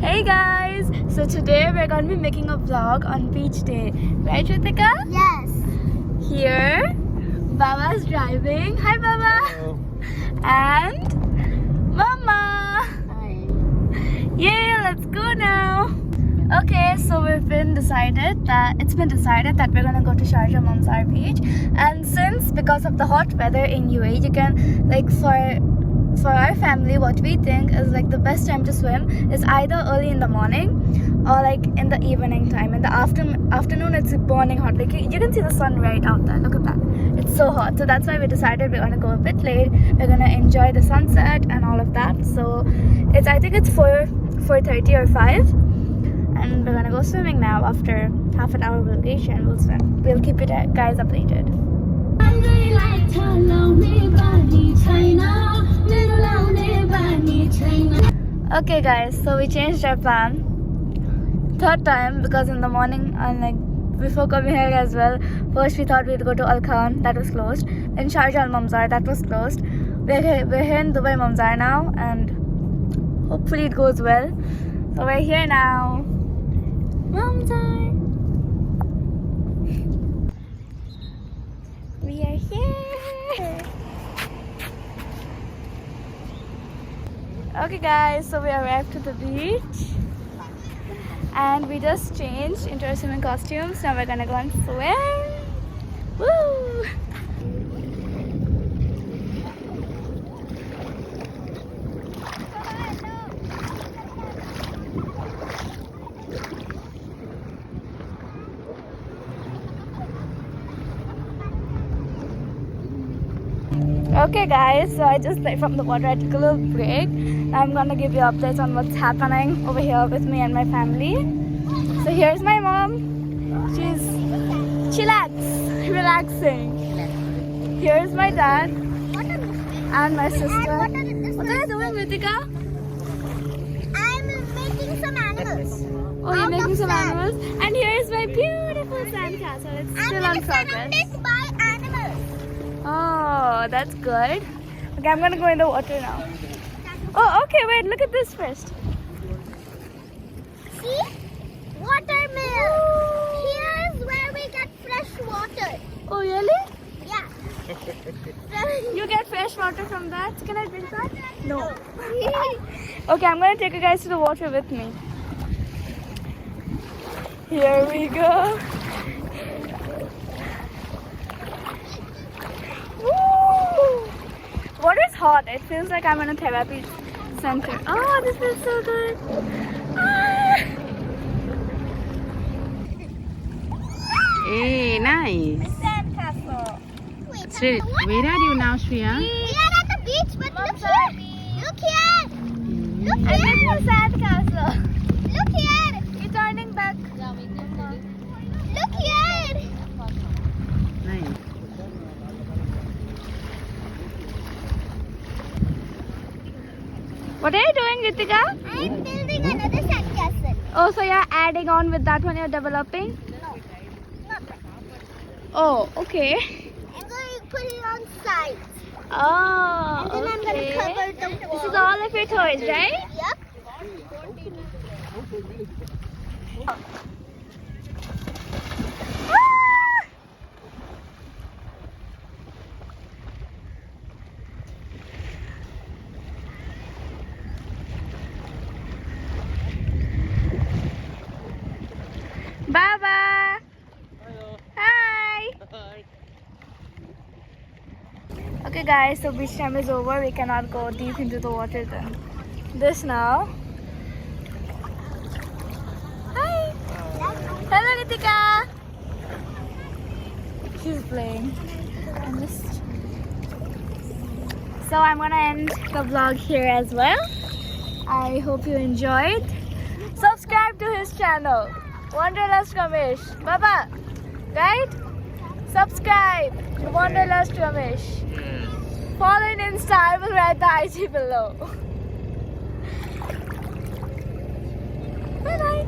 Hey guys! So today we're going to be making a vlog on beach day. Right, Ritika? Yes. Here, Baba's driving. Hi, Baba! Hello. And Mama! Hi. Yay, let's go now! Okay, so it's been decided that we're gonna go to Sharjah Mamzar beach. And since because of the hot weather in UAE, you can for our family, what we think is like the best time to swim is either early in the morning or like in the evening time. In the afternoon, it's burning hot. Like you can see the sun right out there. Look at that. It's so hot. So that's why we decided we're gonna go a bit late. We're gonna enjoy the sunset and all of that. So I think it's 4:30 or 5. And we're gonna go swimming now. After half an hour vacation, we'll swim. We'll keep you guys updated. Okay guys, so we changed our plan. Third time, because in the morning and like before coming here as well, first we thought we'd go to Al Khan, that was closed. Then Sharjah Al Mamzar, that was closed. We're here in Dubai Mamzar now, and hopefully it goes well. So we're here now. Mamzar. We are here. Okay guys, so we arrived to the beach and we just changed into our swimming costumes. Now we're gonna go and swim. Woo! Okay guys, so I just played from the water. I took a little break. Now I'm gonna give you updates on what's happening over here with me and my family. So here's my mom. She's relaxing. Here's my dad and my sister. What are you doing, Ritika? I'm making some animals. Oh, you're making some animals? And here's my beautiful sandcastle. It's still on progress. Surrounded by animals. Oh, that's good. Okay, I'm gonna go in the water now. Oh, okay, wait, look at this first. See? Watermill. Here's where we get fresh water. Oh, really? Yeah. You get fresh water from that? Can I drink that? No. Okay, I'm gonna take you guys to the water with me. Here we go. Woo! Water's hot. It feels like I'm in a therapy center. Oh, this feels so good. Ah! Hey, nice. Sandcastle. Wait, where are you now, Shreya? We are at the beach, but look here. Look here. Look I'm here. making a sandcastle. Look here. You're turning back. Look here. Nice. What are you doing, Ritika? I'm building another sandcastle. Oh, so you're adding on with that one you're developing? No, not that. Oh, okay. I'm going to put it on side. Oh, And then I'm going to okay. cover the wall. This is all of your toys, right? Yep. Baba. Hi. Okay guys, so beach time is over. We cannot go deep into the water then. This now. Hi. Hello Ritika. She's playing. So I'm gonna end the vlog here as well. I hope you enjoyed. Subscribe to his channel, Wanderlust Ramesh. Baba, right? Subscribe, Wanderlust Ramesh. Follow in Insta. I will write the IG below. Bye bye.